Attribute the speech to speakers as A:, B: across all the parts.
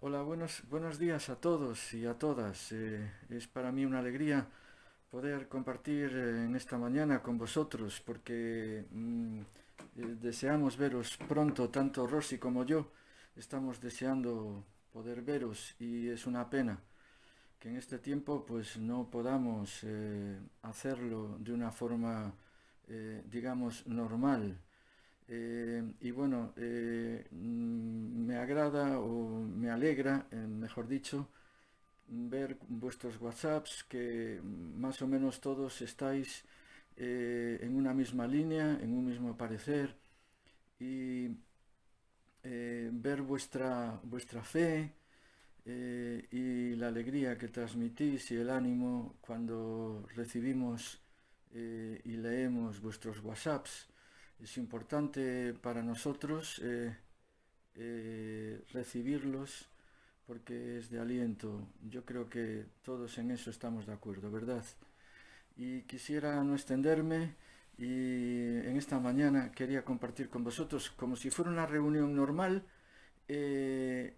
A: Hola, buenos días a todos y a todas. Es para mí una alegría poder compartir en esta mañana con vosotros porque deseamos veros pronto, tanto Rosy como yo. Estamos deseando poder veros y es una pena que en este tiempo pues no podamos hacerlo de una forma, digamos, normal. Y bueno, me agrada o me alegra, mejor dicho, ver vuestros WhatsApps que más o menos todos estáis en una misma línea, en un mismo parecer y ver vuestra fe y la alegría que transmitís y el ánimo cuando recibimos y leemos vuestros WhatsApps. Es importante para nosotros recibirlos porque es de aliento. Yo creo que todos en eso estamos de acuerdo, ¿verdad? Y quisiera no extenderme y en esta mañana quería compartir con vosotros, como si fuera una reunión normal, eh,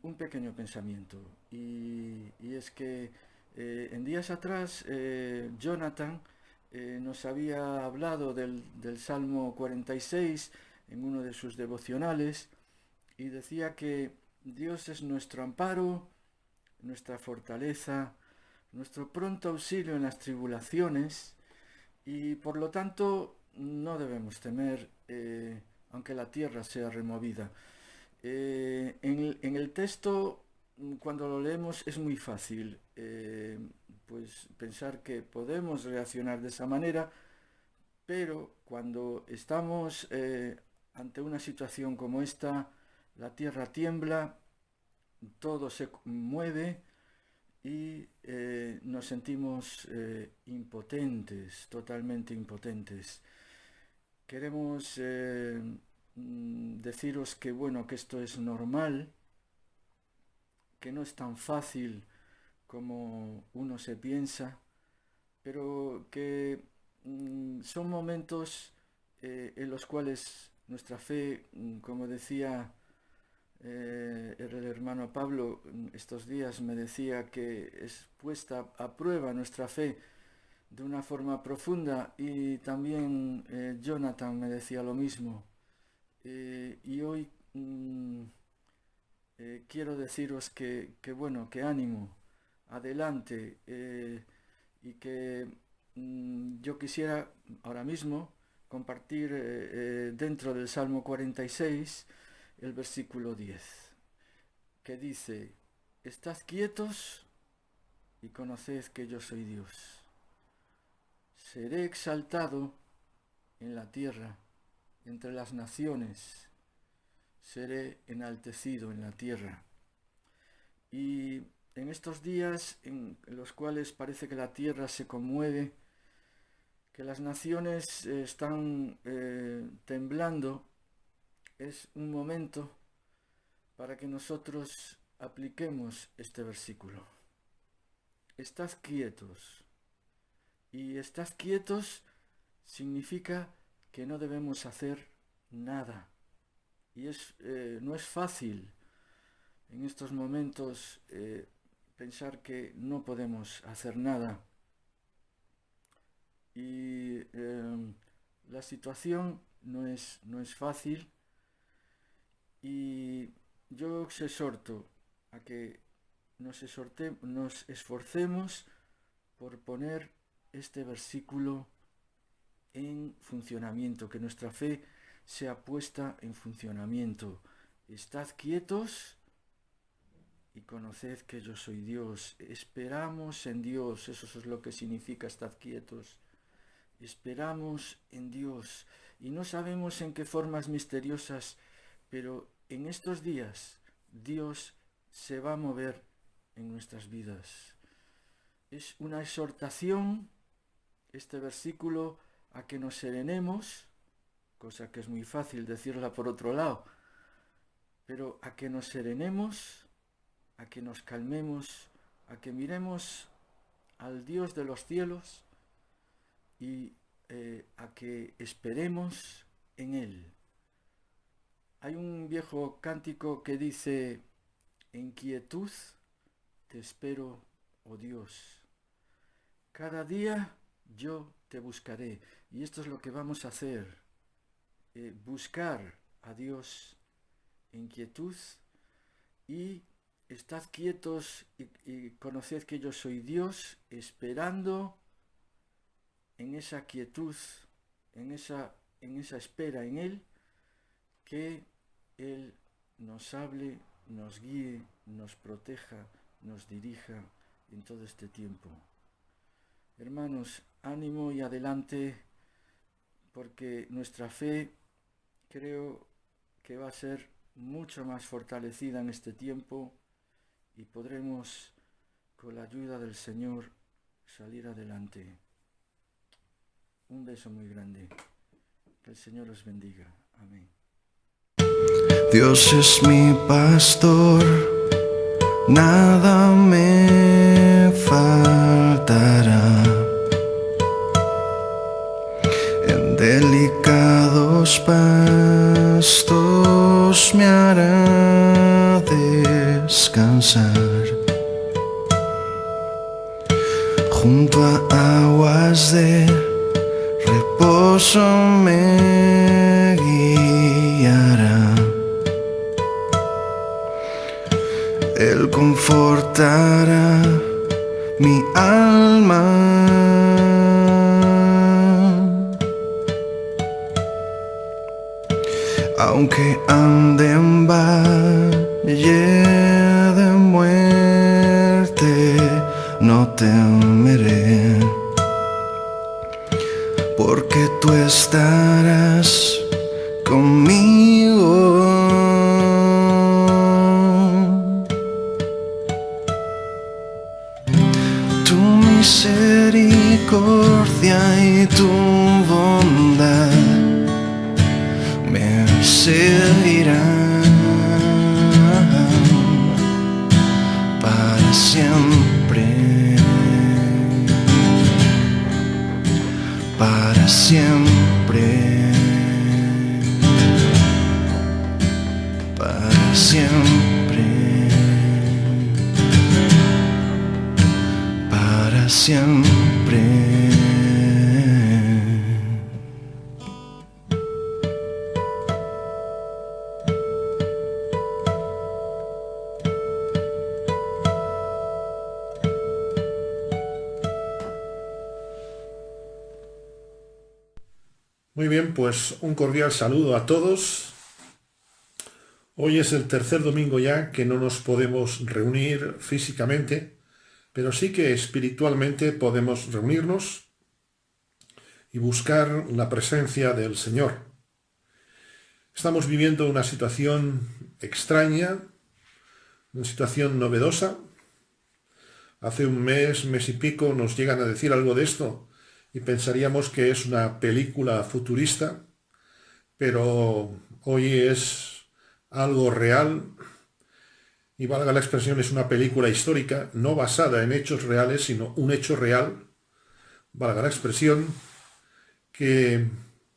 A: un pequeño pensamiento. Y es que en días atrás Jonathan nos había hablado del Salmo 46 en uno de sus devocionales y decía que Dios es nuestro amparo, nuestra fortaleza, nuestro pronto auxilio en las tribulaciones y por lo tanto no debemos temer aunque la tierra sea removida. En el texto, cuando lo leemos, es muy fácil pues pensar que podemos reaccionar de esa manera, pero cuando estamos ante una situación como esta, la tierra tiembla, todo se mueve y nos sentimos impotentes, totalmente impotentes. Queremos deciros que bueno, que esto es normal, que no es tan fácil como uno se piensa, pero que son momentos en los cuales nuestra fe, como decía el hermano Pablo, estos días me decía que es puesta a prueba nuestra fe de una forma profunda y también Jonathan me decía lo mismo. Y hoy quiero deciros que bueno, que ánimo, adelante, y que yo quisiera ahora mismo compartir dentro del Salmo 46 el versículo 10, que dice, estad quietos y conoced que yo soy Dios. Seré exaltado en la tierra, entre las naciones, seré enaltecido en la tierra. Y en estos días en los cuales parece que la tierra se conmueve, que las naciones están temblando, es un momento para que nosotros apliquemos este versículo. Estad quietos. Y estad quietos significa que no debemos hacer nada. Y no es fácil en estos momentos pensar que no podemos hacer nada. Y la situación no es fácil y yo os exhorto a que nos esforcemos por poner este versículo en funcionamiento, que nuestra fe sea puesta en funcionamiento. Estad quietos y conoced que yo soy Dios. Esperamos en Dios, eso es lo que significa estar quietos. Esperamos en Dios y no sabemos en qué formas misteriosas, pero en estos días Dios se va a mover en nuestras vidas. Es una exhortación, este versículo, a que nos serenemos, cosa que es muy fácil decirla por otro lado, pero a que nos serenemos, a que nos calmemos, a que miremos al Dios de los cielos y a que esperemos en Él. Hay un viejo cántico que dice, En quietud te espero, oh Dios. Cada día yo te buscaré. Y esto es lo que vamos a hacer. Buscar a Dios en quietud y estad quietos y conoced que yo soy Dios, esperando en esa quietud, en esa espera en Él, que Él nos hable, nos guíe, nos proteja, nos dirija en todo este tiempo. Hermanos, ánimo y adelante, porque nuestra fe creo que va a ser mucho más fortalecida en este tiempo y podremos, con la ayuda del Señor, salir adelante. Un beso muy grande. Que el Señor os bendiga. Amén.
B: Dios es mi pastor, nada me faltará. En delicados pastos me hará descansar. Junto a aguas de reposo me guiará. Él confortará mi alma. Aunque ande en valle de muerte, no temeré, porque tú estarás conmigo. Tu misericordia y tu bondad me seguirán para siempre, para siempre, para siempre, para siempre.
C: Muy bien, pues un cordial saludo a todos. Hoy es el tercer domingo ya que no nos podemos reunir físicamente, pero sí que espiritualmente podemos reunirnos y buscar la presencia del Señor. Estamos viviendo una situación extraña, una situación novedosa. Hace un mes y pico nos llegan a decir algo de esto y pensaríamos que es una película futurista, pero hoy es algo real y, valga la expresión, es una película histórica, no basada en hechos reales, sino un hecho real, valga la expresión, que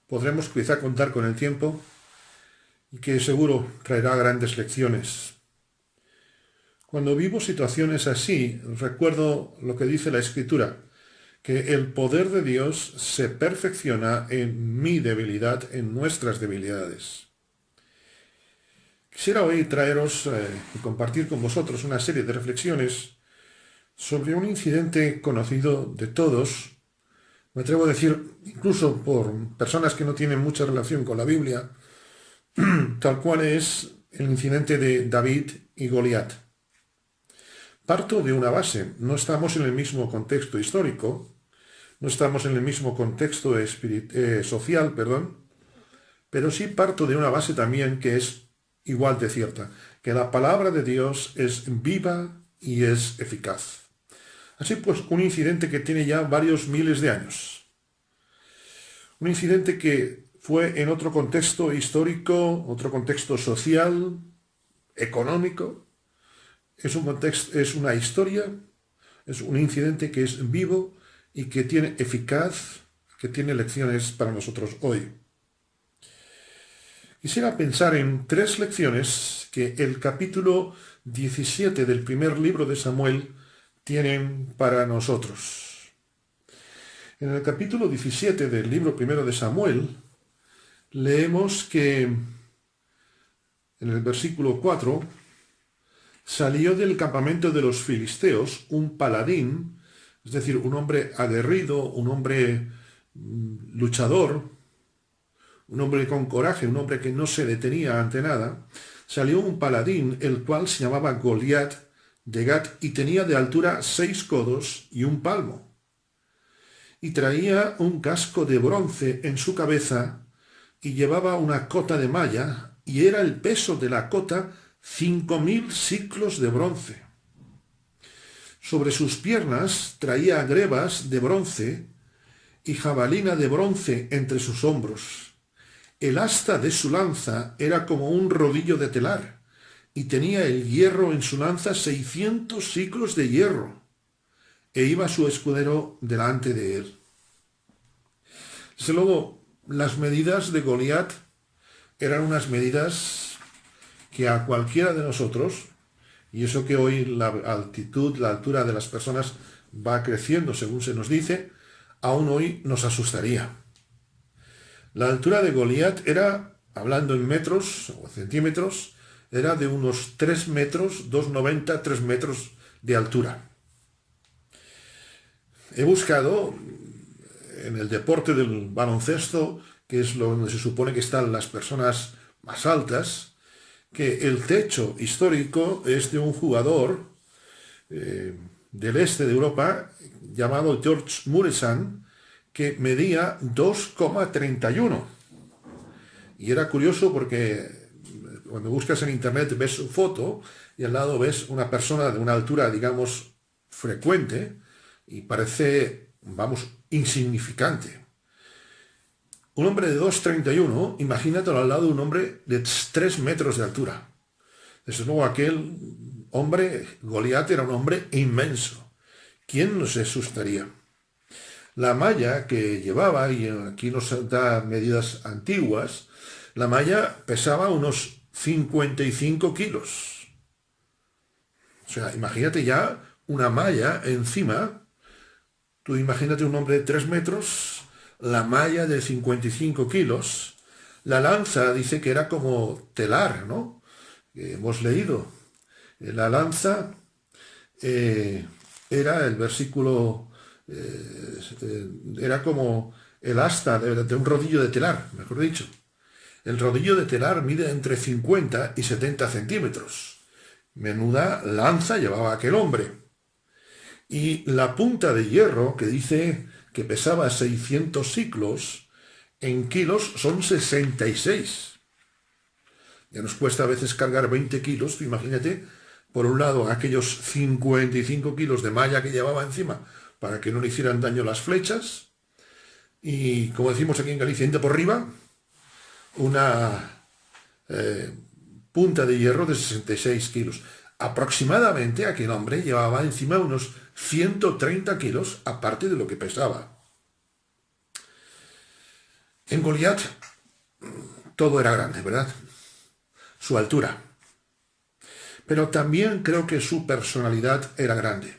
C: podremos quizá contar con el tiempo y que seguro traerá grandes lecciones. Cuando vivo situaciones así, recuerdo lo que dice la Escritura, que el poder de Dios se perfecciona en mi debilidad, en nuestras debilidades. Quisiera hoy traeros y compartir con vosotros una serie de reflexiones sobre un incidente conocido de todos, me atrevo a decir incluso por personas que no tienen mucha relación con la Biblia, tal cual es el incidente de David y Goliat. Parto de una base, no estamos en el mismo contexto histórico, no estamos en el mismo contexto social, pero sí parto de una base también que es igual de cierta, que la palabra de Dios es viva y es eficaz. Así pues, un incidente que tiene ya varios miles de años. Un incidente que fue en otro contexto histórico, otro contexto social, económico. Es una historia, es un incidente que es vivo y que tiene eficaz, que tiene lecciones para nosotros hoy. Quisiera pensar en 3 lecciones que el capítulo 17 del primer libro de Samuel tienen para nosotros. En el capítulo 17 del libro primero de Samuel leemos que en el versículo 4 salió del campamento de los filisteos un paladín, es decir, un hombre aguerrido, un hombre luchador, un hombre con coraje, un hombre que no se detenía ante nada. Salió un paladín, el cual se llamaba Goliat de Gat y tenía de altura 6 codos y 1 palmo. Y traía un casco de bronce en su cabeza y llevaba una cota de malla, y era el peso de la cota 5.000 siclos de bronce. Sobre sus piernas traía grebas de bronce y jabalina de bronce entre sus hombros. El asta de su lanza era como un rodillo de telar, y tenía el hierro en su lanza 600 siclos de hierro, e iba su escudero delante de él. Desde luego, las medidas de Goliat eran unas medidas que a cualquiera de nosotros, y eso que hoy la altitud, la altura de las personas va creciendo según se nos dice, aún hoy nos asustaría. La altura de Goliat era, hablando en metros o centímetros, era de unos 3 metros, 2,90, 3 metros de altura. He buscado en el deporte del baloncesto, que es donde se supone que están las personas más altas, que el techo histórico es de un jugador del este de Europa llamado George Muresan, que medía 2,31. Y era curioso porque cuando buscas en internet ves su foto y al lado ves una persona de una altura, digamos, frecuente y parece, vamos, insignificante. Un hombre de 2,31, imagínatelo al lado de un hombre de 3 metros de altura. Desde luego aquel hombre, Goliat, era un hombre inmenso. ¿Quién no se asustaría? La malla que llevaba, y aquí nos da medidas antiguas, la malla pesaba unos 55 kilos. O sea, imagínate ya una malla encima. Tú imagínate un hombre de 3 metros, la malla de 55 kilos. La lanza dice que era como telar, ¿no? Hemos leído. La lanza era el versículo, era como el asta de un rodillo de telar, mejor dicho. El rodillo de telar mide entre 50 y 70 centímetros. Menuda lanza llevaba aquel hombre. Y la punta de hierro, que dice que pesaba 600 siclos, en kilos son 66. Ya nos cuesta a veces cargar 20 kilos, imagínate, por un lado aquellos 55 kilos de malla que llevaba encima para que no le hicieran daño las flechas, y como decimos aquí en Galicia, por arriba, una punta de hierro de 66 kilos. Aproximadamente aquel hombre llevaba encima unos 130 kilos, aparte de lo que pesaba. En Goliat todo era grande, ¿verdad? Su altura. Pero también creo que su personalidad era grande.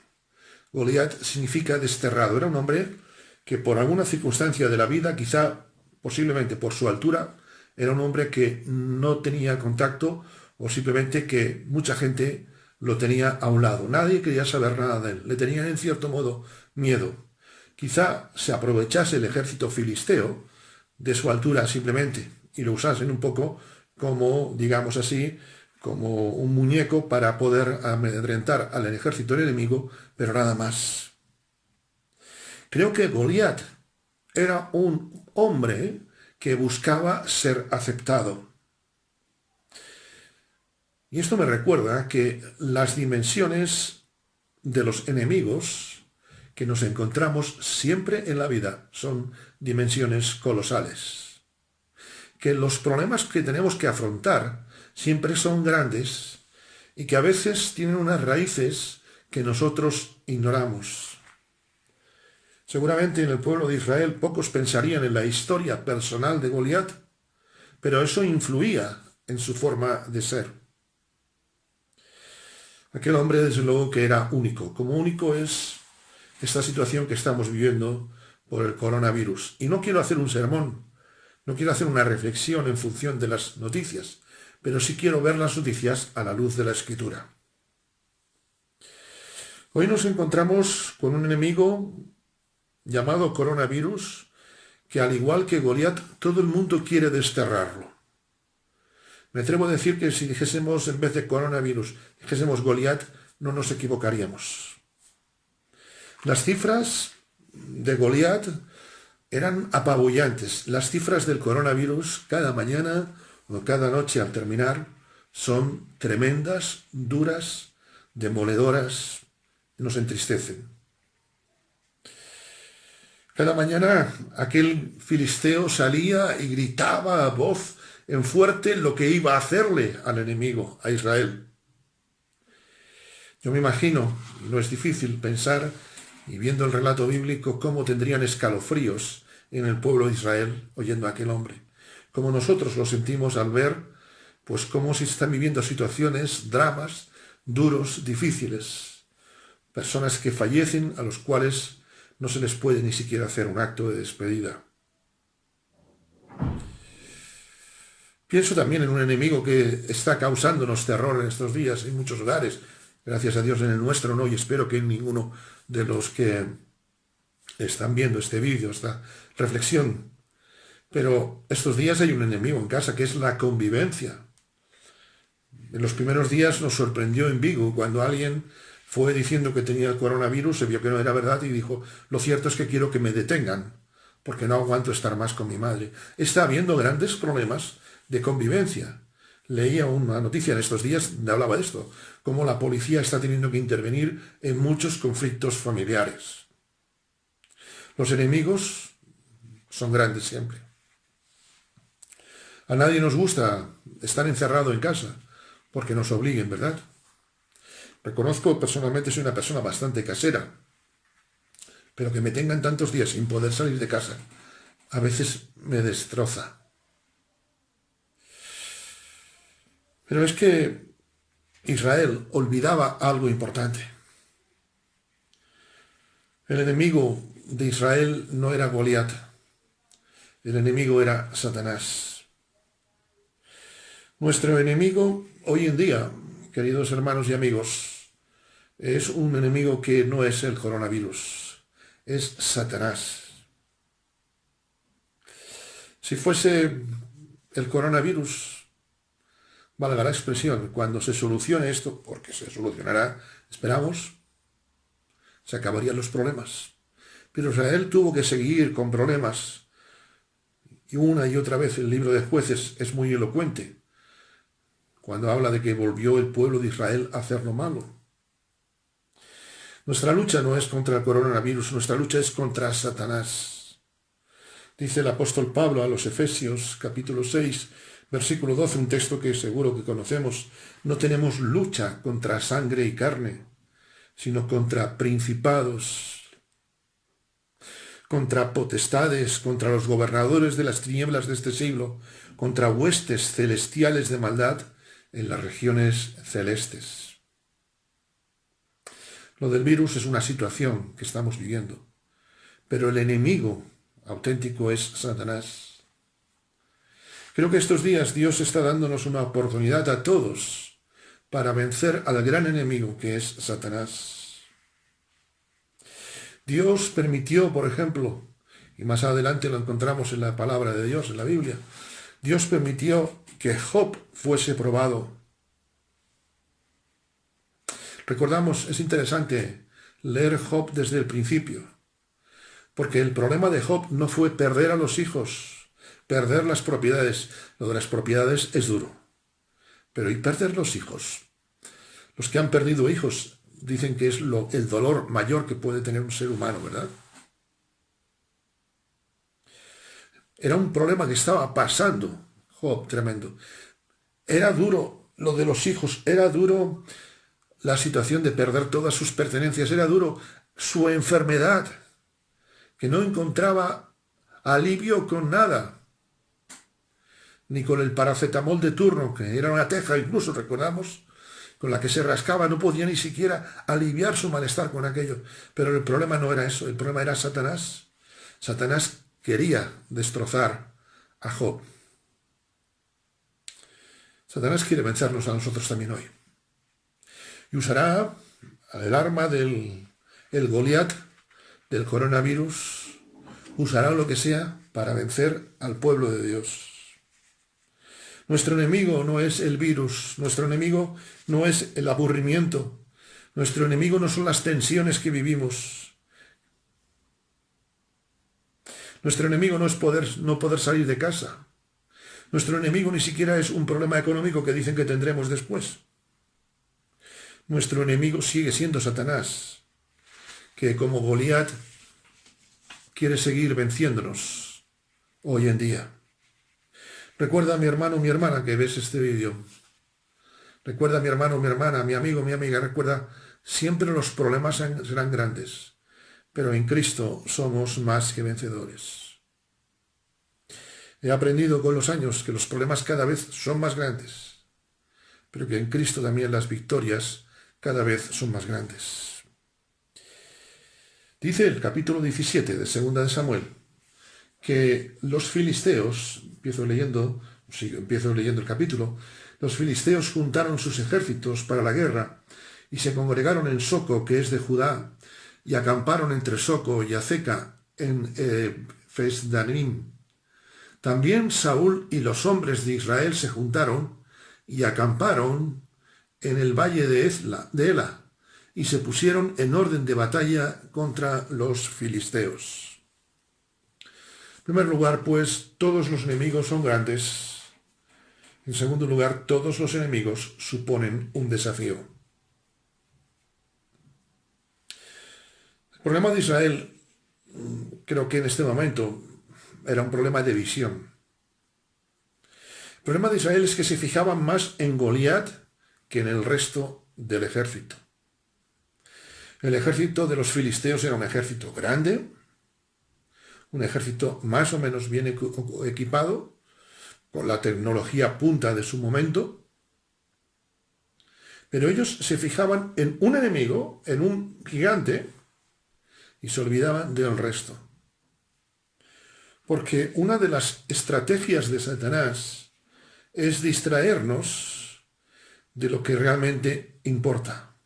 C: Goliat significa desterrado. Era un hombre que por alguna circunstancia de la vida, quizá posiblemente por su altura, era un hombre que no tenía contacto, o simplemente que mucha gente lo tenía a un lado. Nadie quería saber nada de él. Le tenían en cierto modo miedo. Quizá se aprovechase el ejército filisteo de su altura simplemente y lo usasen un poco como, digamos así, como un muñeco para poder amedrentar al ejército enemigo, pero nada más. Creo que Goliat era un hombre que buscaba ser aceptado. Y esto me recuerda que las dimensiones de los enemigos que nos encontramos siempre en la vida son dimensiones colosales. Que los problemas que tenemos que afrontar siempre son grandes y que a veces tienen unas raíces que nosotros ignoramos. Seguramente en el pueblo de Israel pocos pensarían en la historia personal de Goliat, pero eso influía en su forma de ser. Aquel hombre, desde luego, que era único. Como único es esta situación que estamos viviendo por el coronavirus. Y no quiero hacer un sermón, no quiero hacer una reflexión en función de las noticias, pero sí quiero ver las noticias a la luz de la Escritura. Hoy nos encontramos con un enemigo llamado coronavirus, que al igual que Goliat, todo el mundo quiere desterrarlo. Me atrevo a decir que si dijésemos en vez de coronavirus, dijésemos Goliat, no nos equivocaríamos. Las cifras de Goliat eran apabullantes. Las cifras del coronavirus cada mañana o cada noche al terminar son tremendas, duras, demoledoras, nos entristecen. Cada mañana aquel filisteo salía y gritaba a voz en fuerte lo que iba a hacerle al enemigo, a Israel. Yo me imagino, y no es difícil pensar, y viendo el relato bíblico, cómo tendrían escalofríos en el pueblo de Israel oyendo a aquel hombre. Como nosotros lo sentimos al ver, pues cómo se están viviendo situaciones, dramas, duros, difíciles. Personas que fallecen, a los cuales no se les puede ni siquiera hacer un acto de despedida. Pienso también en un enemigo que está causándonos terror en estos días en muchos hogares, gracias a Dios en el nuestro no, y espero que en ninguno de los que están viendo este vídeo, esta reflexión. Pero estos días hay un enemigo en casa que es la convivencia. En los primeros días nos sorprendió en Vigo cuando alguien fue diciendo que tenía el coronavirus, se vio que no era verdad y dijo, lo cierto es que quiero que me detengan, porque no aguanto estar más con mi madre. Está habiendo grandes problemas de convivencia. Leía una noticia en estos días donde hablaba de esto, cómo la policía está teniendo que intervenir en muchos conflictos familiares. Los enemigos son grandes siempre. A nadie nos gusta estar encerrado en casa, porque nos obliguen, ¿verdad? Reconozco personalmente, soy una persona bastante casera, pero que me tengan tantos días sin poder salir de casa, a veces me destroza. Pero es que Israel olvidaba algo importante. El enemigo de Israel no era Goliat, el enemigo era Satanás. Nuestro enemigo hoy en día, queridos hermanos y amigos, es un enemigo que no es el coronavirus, es Satanás. Si fuese el coronavirus, valga la expresión, cuando se solucione esto, porque se solucionará, esperamos, se acabarían los problemas. Pero Israel tuvo que seguir con problemas. Y una y otra vez el libro de Jueces es muy elocuente, cuando habla de que volvió el pueblo de Israel a hacer lo malo. Nuestra lucha no es contra el coronavirus, nuestra lucha es contra Satanás. Dice el apóstol Pablo a los Efesios, capítulo 6, versículo 12, un texto que seguro que conocemos, no tenemos lucha contra sangre y carne, sino contra principados, contra potestades, contra los gobernadores de las tinieblas de este siglo, contra huestes celestiales de maldad en las regiones celestes. Lo del virus es una situación que estamos viviendo, pero el enemigo auténtico es Satanás. Creo que estos días Dios está dándonos una oportunidad a todos para vencer al gran enemigo que es Satanás. Dios permitió, por ejemplo, y más adelante lo encontramos en la palabra de Dios, en la Biblia, Dios permitió que Job fuese probado. Recordamos, es interesante leer Job desde el principio, porque el problema de Job no fue perder a los hijos, perder las propiedades. Lo de las propiedades es duro, pero ¿y perder los hijos? Los que han perdido hijos dicen que es el dolor mayor que puede tener un ser humano, ¿verdad? Era un problema que estaba pasando Job, tremendo. Era duro lo de los hijos, era duro la situación de perder todas sus pertenencias, era duro su enfermedad, que no encontraba alivio con nada, ni con el paracetamol de turno, que era una teja, incluso recordamos, con la que se rascaba, no podía ni siquiera aliviar su malestar con aquello. Pero el problema no era eso, el problema era Satanás. Satanás quería destrozar a Job. Satanás quiere vencernos a nosotros también hoy. Y usará el arma del Goliat, del coronavirus, usará lo que sea para vencer al pueblo de Dios. Nuestro enemigo no es el virus, nuestro enemigo no es el aburrimiento, nuestro enemigo no son las tensiones que vivimos. Nuestro enemigo no es no poder salir de casa. Nuestro enemigo ni siquiera es un problema económico que dicen que tendremos después. Nuestro enemigo sigue siendo Satanás, que como Goliat quiere seguir venciéndonos hoy en día. Recuerda, mi hermano, mi hermana, que ves este vídeo. Recuerda, mi hermano, mi hermana, mi amigo, mi amiga, recuerda, siempre los problemas serán grandes, pero en Cristo somos más que vencedores. He aprendido con los años que los problemas cada vez son más grandes, pero que en Cristo también las victorias cada vez son más grandes. Dice el capítulo 17 de 2 de Samuel que los filisteos, empiezo leyendo el capítulo, los filisteos juntaron sus ejércitos para la guerra y se congregaron en Soco, que es de Judá, y acamparon entre Soco y Azeca en Fesdanim. También Saúl y los hombres de Israel se juntaron y acamparon en el valle de Ela y se pusieron en orden de batalla contra los filisteos. En primer lugar, pues, todos los enemigos son grandes. En segundo lugar, todos los enemigos suponen un desafío. El problema de Israel, creo que en este momento, era un problema de visión. El problema de Israel es que se fijaban más en Goliat que en el resto del ejército. El ejército de los filisteos era un ejército grande, un ejército más o menos bien equipado, con la tecnología punta de su momento, pero ellos se fijaban en un enemigo, en un gigante, y se olvidaban del resto. Porque una de las estrategias de Satanás es distraernos de lo que realmente importa.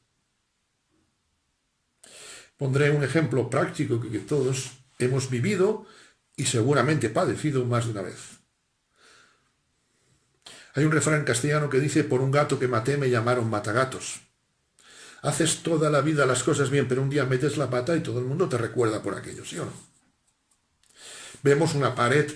C: Pondré un ejemplo práctico que todos hemos vivido y seguramente padecido más de una vez. Hay un refrán castellano que dice: por un gato que maté me llamaron matagatos. Haces toda la vida las cosas bien, pero un día metes la pata y todo el mundo te recuerda por aquello, ¿sí o no? Vemos una pared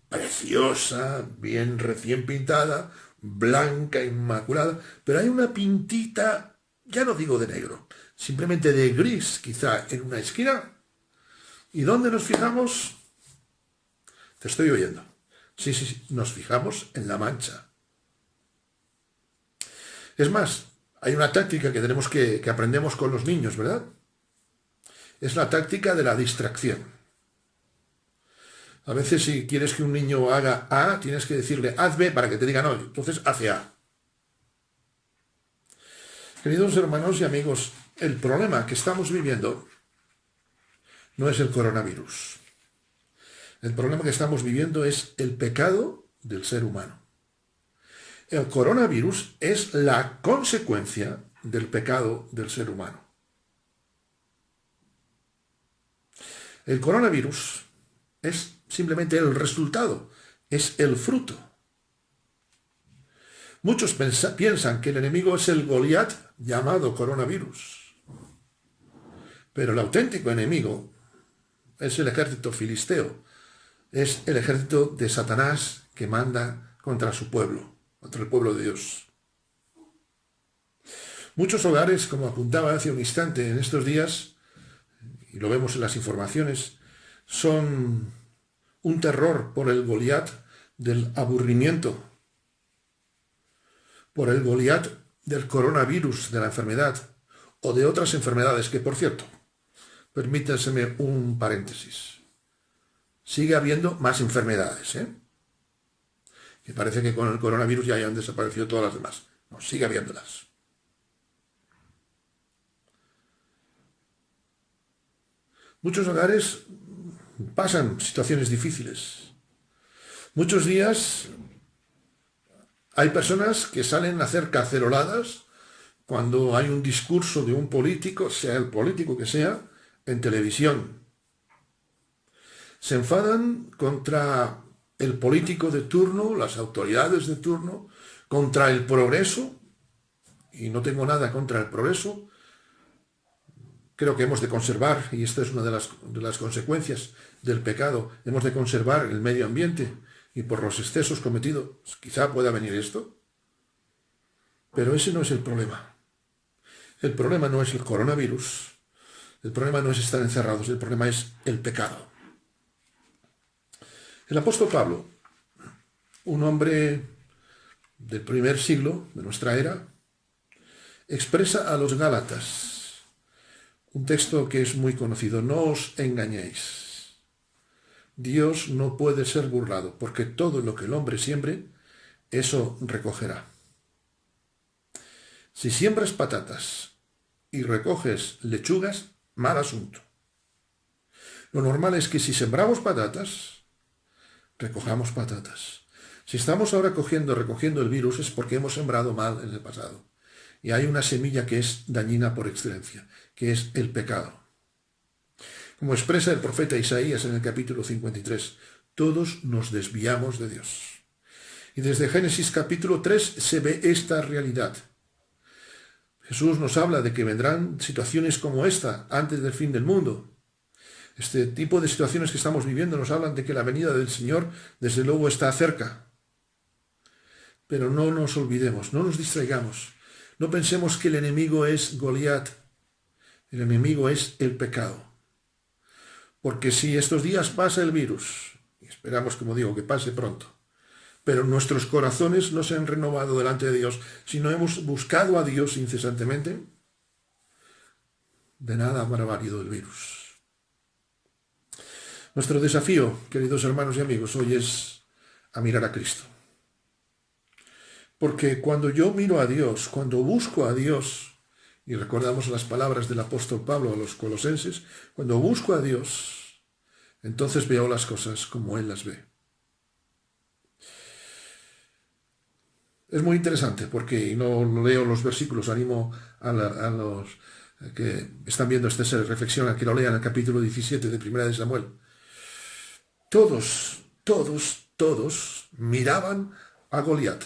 C: preciosa, bien recién pintada, blanca, inmaculada, pero hay una pintita, ya no digo de negro, simplemente de gris, quizá en una esquina. ¿Y dónde nos fijamos? Te estoy oyendo. Sí, nos fijamos en la mancha. Es más, hay una táctica que tenemos que aprendemos con los niños, ¿verdad? Es la táctica de la distracción. A veces si quieres que un niño haga A, tienes que decirle haz B para que te diga no, entonces hace A. Queridos hermanos y amigos, el problema que estamos viviendo no es el coronavirus. El problema que estamos viviendo es el pecado del ser humano. El coronavirus es la consecuencia del pecado del ser humano. El coronavirus es simplemente el resultado, es el fruto. Muchos piensan que el enemigo es el Goliat llamado coronavirus. Pero el auténtico enemigo es el ejército filisteo, es el ejército de Satanás que manda contra su pueblo, contra el pueblo de Dios. Muchos hogares, como apuntaba hace un instante en estos días, y lo vemos en las informaciones, son un terror por el Goliat del aburrimiento, por el Goliat del coronavirus, de la enfermedad, o de otras enfermedades que, por cierto, permítanseme un paréntesis. Sigue habiendo más enfermedades, que parece que con el coronavirus ya hayan desaparecido todas las demás. No, sigue habiéndolas. Muchos hogares pasan situaciones difíciles. Muchos días hay personas que salen a hacer caceroladas cuando hay un discurso de un político, sea el político que sea, en televisión. Se enfadan contra el político de turno, las autoridades de turno, contra el progreso, y no tengo nada contra el progreso. Creo que hemos de conservar, y esta es una de las consecuencias del pecado, hemos de conservar el medio ambiente, y por los excesos cometidos quizá pueda venir esto. Pero ese no es el problema. El problema no es el coronavirus, el problema no es estar encerrados, el problema es el pecado. El apóstol Pablo, un hombre del primer siglo de nuestra era, expresa a los Gálatas un texto que es muy conocido: no os engañéis. Dios no puede ser burlado, porque todo lo que el hombre siembre, eso recogerá. Si siembras patatas y recoges lechugas, mal asunto. Lo normal es que si sembramos patatas, recojamos patatas. Si estamos ahora recogiendo el virus es porque hemos sembrado mal en el pasado. Y hay una semilla que es dañina por excelencia, que es el pecado. Como expresa el profeta Isaías en el capítulo 53, todos nos desviamos de Dios. Y desde Génesis capítulo 3 se ve esta realidad. Jesús nos habla de que vendrán situaciones como esta antes del fin del mundo. Este tipo de situaciones que estamos viviendo nos hablan de que la venida del Señor desde luego está cerca. Pero no nos olvidemos, no nos distraigamos. No pensemos que el enemigo es Goliat. El enemigo es el pecado. Porque si estos días pasa el virus, y esperamos, como digo, que pase pronto, pero nuestros corazones no se han renovado delante de Dios, si no hemos buscado a Dios incesantemente, de nada habrá valido el virus. Nuestro desafío, queridos hermanos y amigos, hoy es a mirar a Cristo. Porque cuando yo miro a Dios, cuando busco a Dios, y recordamos las palabras del apóstol Pablo a los colosenses, cuando busco a Dios, entonces veo las cosas como Él las ve. Es muy interesante porque, y no leo los versículos, animo a los que están viendo esta reflexión a que lo lean el capítulo 17 de Primera de Samuel. Todos miraban a Goliat.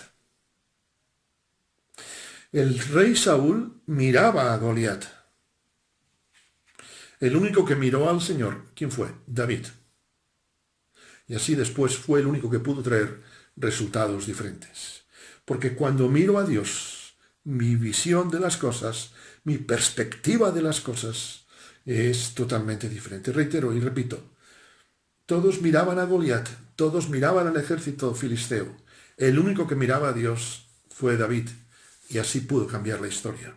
C: El rey Saúl miraba a Goliat. El único que miró al Señor, ¿quién fue? David. Y así después fue el único que pudo traer resultados diferentes. Porque cuando miro a Dios, mi visión de las cosas, mi perspectiva de las cosas es totalmente diferente. Reitero y repito, todos miraban a Goliat, todos miraban al ejército filisteo. El único que miraba a Dios fue David, y así pudo cambiar la historia.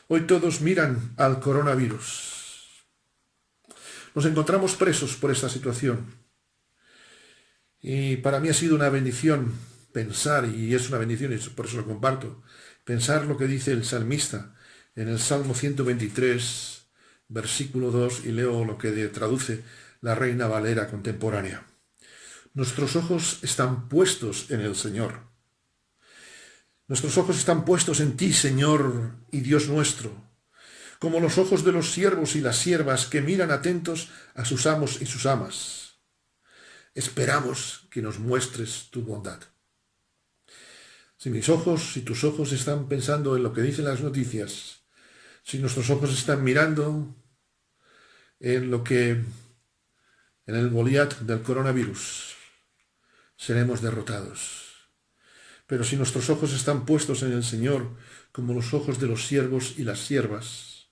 C: Hoy todos miran al coronavirus. Nos encontramos presos por esta situación. Y para mí ha sido una bendición pensar, y es una bendición y por eso lo comparto, pensar lo que dice el salmista en el Salmo 123, versículo 2, y leo lo que traduce la Reina Valera contemporánea. Nuestros ojos están puestos en el Señor. Nuestros ojos están puestos en ti, Señor y Dios nuestro, como los ojos de los siervos y las siervas que miran atentos a sus amos y sus amas. Esperamos que nos muestres tu bondad. Si mis ojos, si tus ojos están pensando en lo que dicen las noticias, si nuestros ojos están mirando en el Goliat del coronavirus, seremos derrotados. Pero si nuestros ojos están puestos en el Señor, como los ojos de los siervos y las siervas,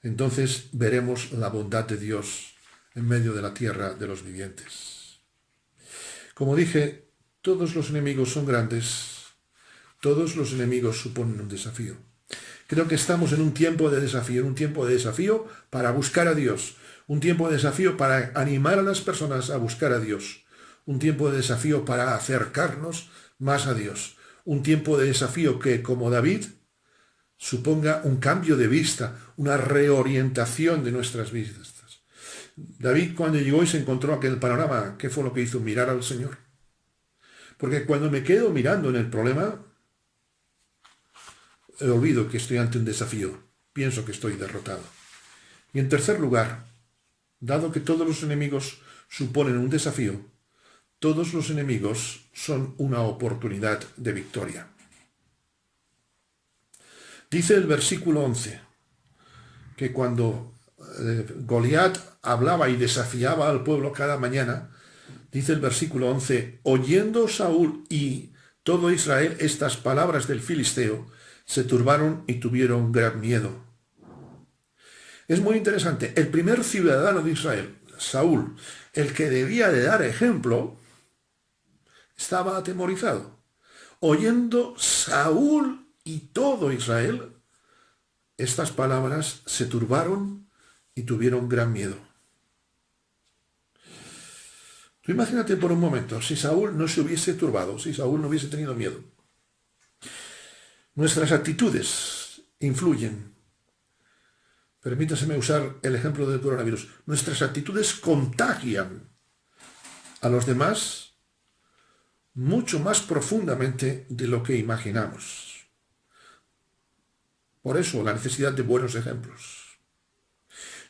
C: entonces veremos la bondad de Dios en medio de la tierra de los vivientes. Como dije, todos los enemigos son grandes, todos los enemigos suponen un desafío. Creo que estamos en un tiempo de desafío para buscar a Dios, un tiempo de desafío para animar a las personas a buscar a Dios, un tiempo de desafío para acercarnos más a Dios, un tiempo de desafío que, como David, suponga un cambio de vista, una reorientación de nuestras vidas, David, cuando llegó y se encontró aquel panorama, ¿qué fue lo que hizo? Mirar al Señor. Porque cuando me quedo mirando en el problema, olvido que estoy ante un desafío. Pienso que estoy derrotado. Y en tercer lugar, dado que todos los enemigos suponen un desafío, todos los enemigos son una oportunidad de victoria. Dice el versículo 11 que cuando Goliat hablaba y desafiaba al pueblo cada mañana, dice el versículo 11, oyendo Saúl y todo Israel estas palabras del filisteo, se turbaron y tuvieron gran miedo. Es muy interesante. El primer ciudadano de Israel, Saúl, el que debía de dar ejemplo, estaba atemorizado. Oyendo Saúl y todo Israel, estas palabras se turbaron y tuvieron gran miedo. Tú imagínate por un momento, si Saúl no se hubiese turbado, si Saúl no hubiese tenido miedo. Nuestras actitudes influyen. Permítaseme usar el ejemplo del coronavirus. Nuestras actitudes contagian a los demás mucho más profundamente de lo que imaginamos. Por eso la necesidad de buenos ejemplos.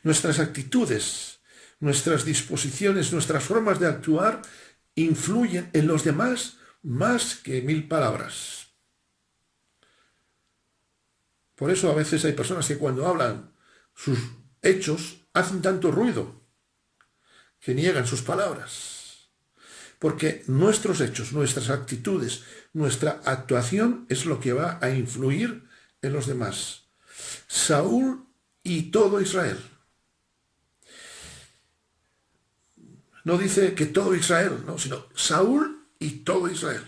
C: Nuestras actitudes, nuestras disposiciones, nuestras formas de actuar influyen en los demás más que 1000 palabras. Por eso a veces hay personas que cuando hablan sus hechos hacen tanto ruido que niegan sus palabras. Porque nuestros hechos, nuestras actitudes, nuestra actuación es lo que va a influir en los demás. Saúl y todo Israel. No dice que todo Israel, no, sino Saúl y todo Israel.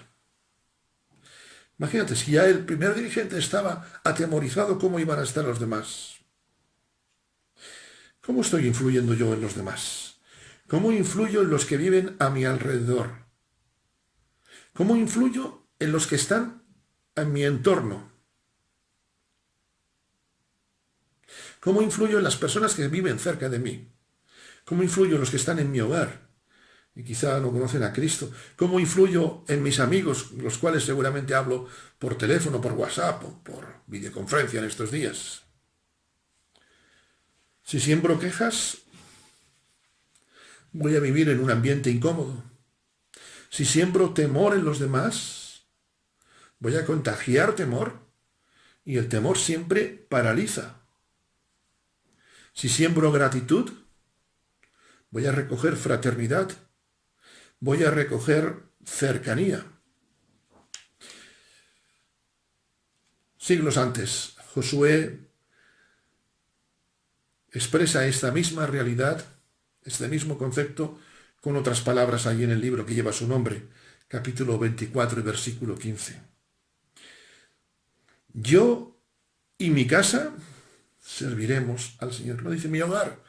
C: Imagínate, si ya el primer dirigente estaba atemorizado, ¿cómo iban a estar los demás? ¿Cómo estoy influyendo yo en los demás? ¿Cómo influyo en los que viven a mi alrededor? ¿Cómo influyo en los que están en mi entorno? ¿Cómo influyo en las personas que viven cerca de mí? ¿Cómo influyo en los que están en mi hogar y quizá no conocen a Cristo? ¿Cómo influyo en mis amigos, los cuales seguramente hablo por teléfono, por WhatsApp o por videoconferencia en estos días? Si siembro quejas, voy a vivir en un ambiente incómodo. Si siembro temor en los demás, voy a contagiar temor y el temor siempre paraliza. Si siembro gratitud, voy a recoger fraternidad, voy a recoger cercanía. Siglos antes, Josué expresa esta misma realidad, este mismo concepto, con otras palabras ahí en el libro que lleva su nombre, capítulo 24 y versículo 15. Yo y mi casa serviremos al Señor. No dice mi hogar.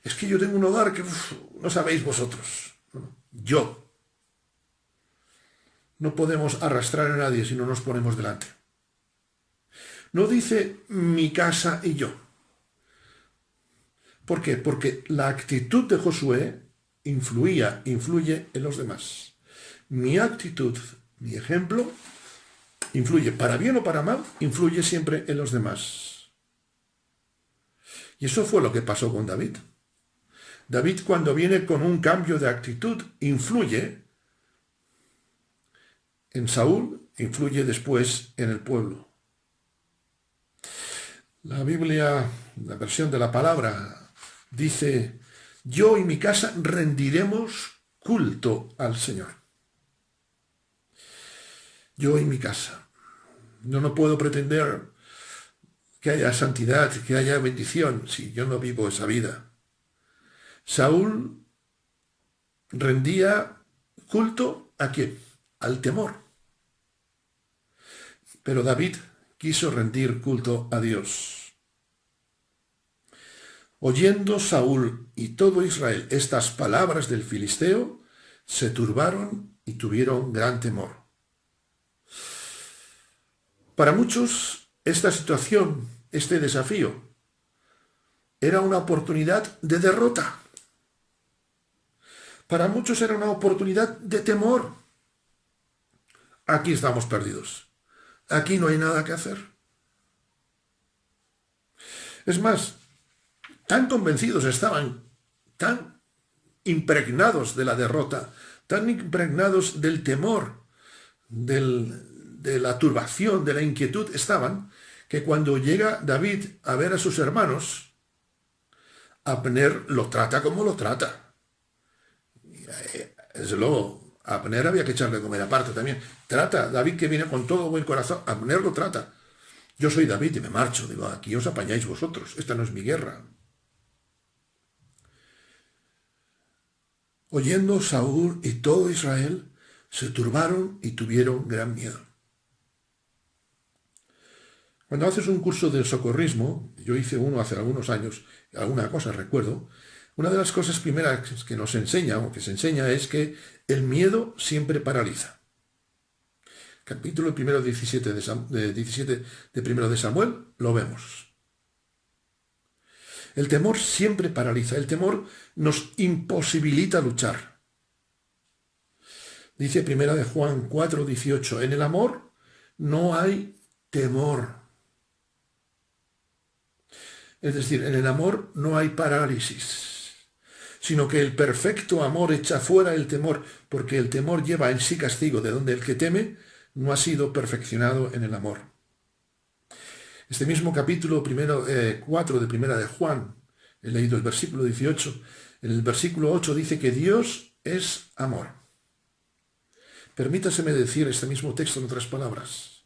C: Es que yo tengo un hogar que no sabéis vosotros. No, yo. No podemos arrastrar a nadie si no nos ponemos delante. No dice mi casa y yo. ¿Por qué? Porque la actitud de Josué influye en los demás. Mi actitud, mi ejemplo, influye, para bien o para mal, influye siempre en los demás. Y eso fue lo que pasó con David. David, cuando viene con un cambio de actitud, influye en Saúl, influye después en el pueblo. La Biblia, la versión de la palabra, dice, yo y mi casa rendiremos culto al Señor. Yo y mi casa. Yo no puedo pretender que haya santidad, que haya bendición, si yo no vivo esa vida. Saúl rendía culto ¿a quién? Al temor. Pero David quiso rendir culto a Dios. Oyendo Saúl y todo Israel estas palabras del filisteo, se turbaron y tuvieron gran temor. Para muchos, esta situación, este desafío, era una oportunidad de derrota. Para muchos era una oportunidad de temor. Aquí estamos perdidos. Aquí no hay nada que hacer. Es más, tan convencidos estaban, tan impregnados de la derrota, tan impregnados del temor, de la turbación, de la inquietud estaban, que cuando llega David a ver a sus hermanos, Abner lo trata como lo trata. Desde luego, a Abner había que echarle de comer aparte también. David, que viene con todo buen corazón, Abner lo trata. Yo soy David y me marcho. Digo, aquí os apañáis vosotros. Esta no es mi guerra. Oyendo Saúl y todo Israel, se turbaron y tuvieron gran miedo. Cuando haces un curso de socorrismo, yo hice uno hace algunos años, alguna cosa recuerdo, una de las cosas primeras que nos enseña, o que se enseña, es que el miedo siempre paraliza. Capítulo 17 de primero de Samuel, lo vemos. El temor siempre paraliza, el temor nos imposibilita luchar. Dice primera de Juan 4:18, en el amor no hay temor. Es decir, en el amor no hay parálisis, sino que el perfecto amor echa fuera el temor, porque el temor lleva en sí castigo, de donde el que teme no ha sido perfeccionado en el amor. Este mismo capítulo 4 de primera de Juan, he leído el versículo 18, en el versículo 8 dice que Dios es amor. Permítaseme decir este mismo texto en otras palabras.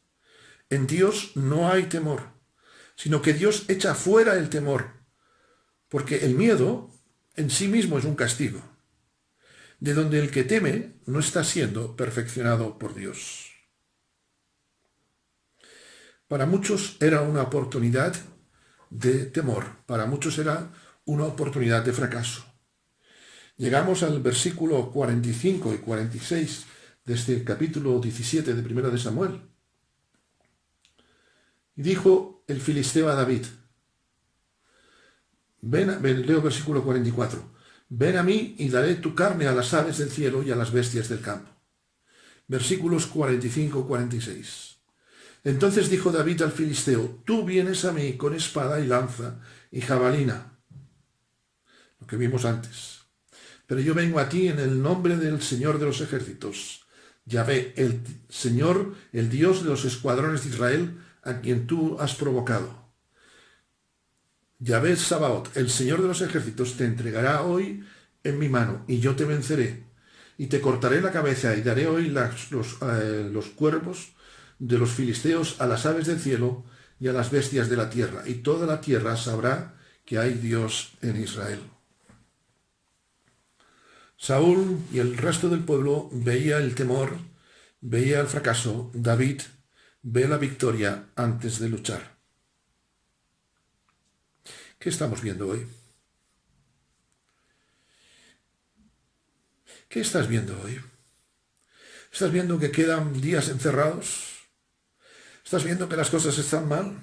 C: En Dios no hay temor, sino que Dios echa fuera el temor, porque el miedo en sí mismo es un castigo, de donde el que teme no está siendo perfeccionado por Dios. Para muchos era una oportunidad de temor, para muchos era una oportunidad de fracaso. Llegamos al versículo 45 y 46 de este capítulo 17 de Primera de Samuel. Y dijo el filisteo a David, leo versículo 44, ven a mí y daré tu carne a las aves del cielo y a las bestias del campo. Versículos 45-46. Entonces dijo David al filisteo, tú vienes a mí con espada y lanza y jabalina, lo que vimos antes, pero yo vengo a ti en el nombre del Señor de los ejércitos, Yahvé, el Señor, el Dios de los escuadrones de Israel, a quien tú has provocado. Yahvé Sabaoth, el Señor de los ejércitos, te entregará hoy en mi mano, y yo te venceré, y te cortaré la cabeza, y daré hoy los cuerpos de los filisteos a las aves del cielo y a las bestias de la tierra, y toda la tierra sabrá que hay Dios en Israel. Saúl y el resto del pueblo veía el temor, veía el fracaso. David ve la victoria antes de luchar. ¿Qué estamos viendo hoy? ¿Qué estás viendo hoy? ¿Estás viendo que quedan días encerrados? ¿Estás viendo que las cosas están mal?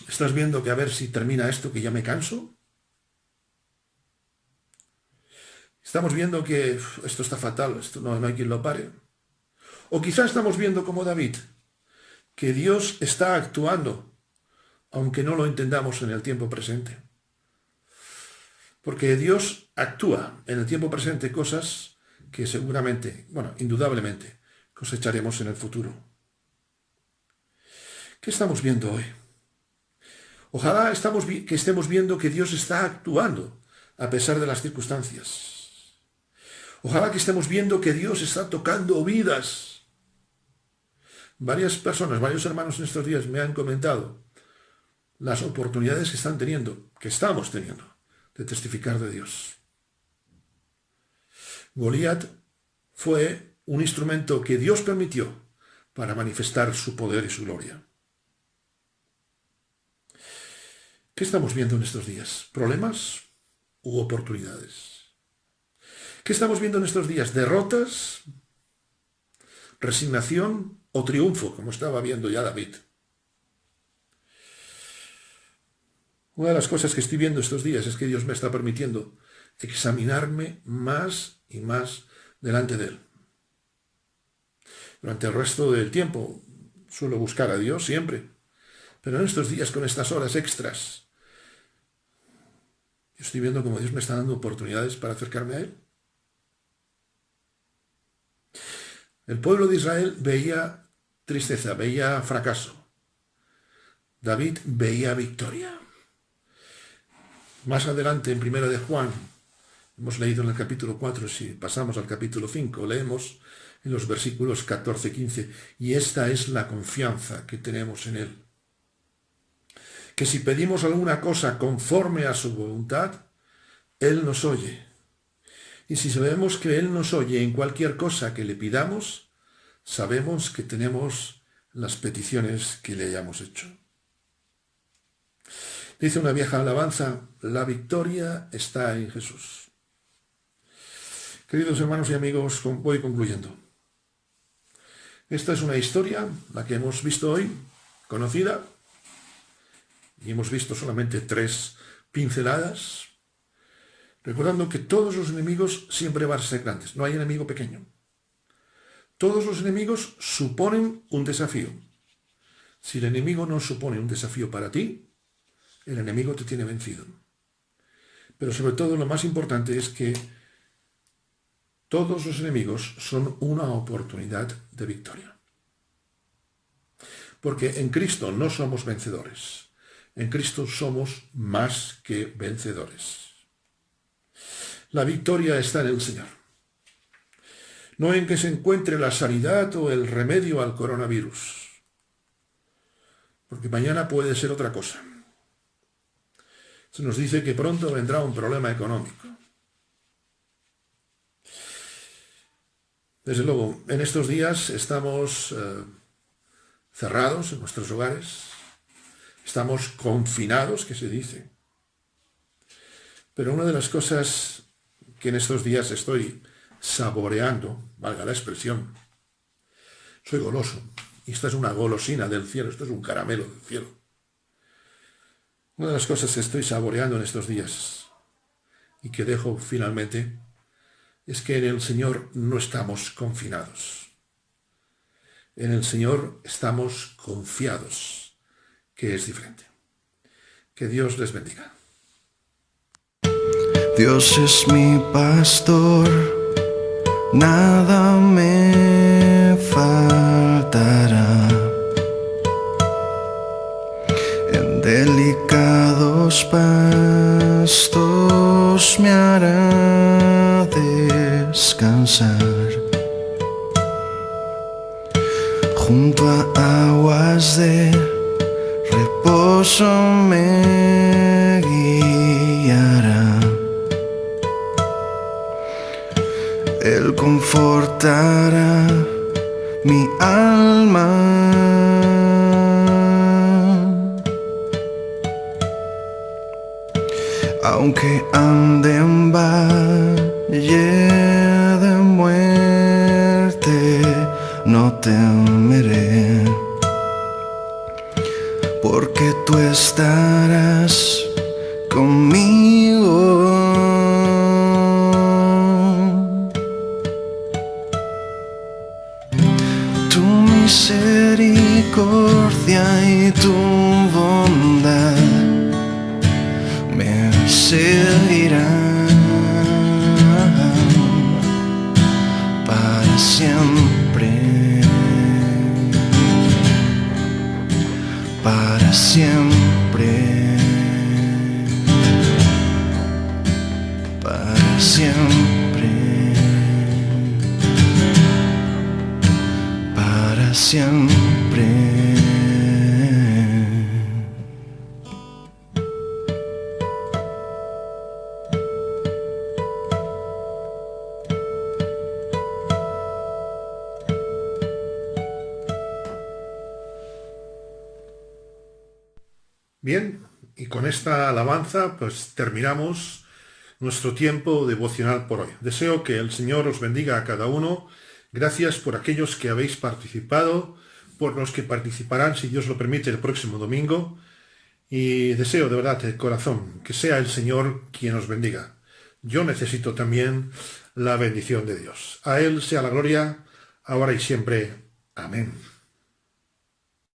C: ¿Estás viendo que a ver si termina esto, que ya me canso? Estamos viendo que esto está fatal, esto no hay quien lo pare. O quizá estamos viendo como David, que Dios está actuando, aunque no lo entendamos en el tiempo presente. Porque Dios actúa en el tiempo presente cosas que seguramente, indudablemente, cosecharemos en el futuro. ¿Qué estamos viendo hoy? Ojalá que estemos viendo que Dios está actuando a pesar de las circunstancias. Ojalá que estemos viendo que Dios está tocando vidas. Varias personas, varios hermanos en estos días me han comentado las oportunidades que estamos teniendo, de testificar de Dios. Goliat fue un instrumento que Dios permitió para manifestar su poder y su gloria. ¿Qué estamos viendo en estos días? ¿Problemas u oportunidades? ¿Qué estamos viendo en estos días? ¿Derrotas, resignación o triunfo, como estaba viendo ya David? Una de las cosas que estoy viendo estos días es que Dios me está permitiendo examinarme más y más delante de Él. Durante el resto del tiempo suelo buscar a Dios siempre, pero en estos días con estas horas extras, yo estoy viendo cómo Dios me está dando oportunidades para acercarme a Él. El pueblo de Israel veía tristeza, veía fracaso. David veía victoria. Más adelante, en Primera de Juan, hemos leído en el capítulo 4, si pasamos al capítulo 5, leemos en los versículos 14 y 15, y esta es la confianza que tenemos en Él. Que si pedimos alguna cosa conforme a su voluntad, Él nos oye. Y si sabemos que Él nos oye en cualquier cosa que le pidamos, sabemos que tenemos las peticiones que le hayamos hecho. Dice una vieja alabanza, la victoria está en Jesús. Queridos hermanos y amigos, voy concluyendo. Esta es una historia, la que hemos visto hoy, conocida, y hemos visto solamente 3 pinceladas, recordando que todos los enemigos siempre van a ser grandes, no hay enemigo pequeño. Todos los enemigos suponen un desafío. Si el enemigo no supone un desafío para ti, el enemigo te tiene vencido. Pero sobre todo lo más importante es que todos los enemigos son una oportunidad de victoria. Porque en Cristo no somos vencedores. En Cristo somos más que vencedores. La victoria está en el Señor. No en que se encuentre la sanidad o el remedio al coronavirus. Porque mañana puede ser otra cosa. Se nos dice que pronto vendrá un problema económico. Desde luego, en estos días estamos cerrados en nuestros hogares, estamos confinados, que se dice. Pero una de las cosas que en estos días estoy saboreando, valga la expresión, soy goloso, y esta es una golosina del cielo, esto es un caramelo del cielo. Una de las cosas que estoy saboreando en estos días y que dejo finalmente es que en el Señor no estamos confinados. En el Señor estamos confiados, que es diferente. Que Dios les bendiga.
B: Dios es mi pastor, nada me faltará. En delicados pastos me hará descansar. Junto a aguas de reposo me guiará. Él confortará mi alma. Aunque ande en valle de muerte, no temeré, porque tú estarás conmigo. Tu misericordia y tu bondad me seguirán para siempre, para siempre, para siempre, para siempre.
C: Bien, y con esta alabanza pues terminamos nuestro tiempo devocional por hoy. Deseo que el Señor os bendiga a cada uno. Gracias por aquellos que habéis participado, por los que participarán, si Dios lo permite, el próximo domingo. Y deseo de verdad de corazón que sea el Señor quien os bendiga. yo necesito también la bendición de Dios. A Él sea la gloria, ahora y siempre. Amén.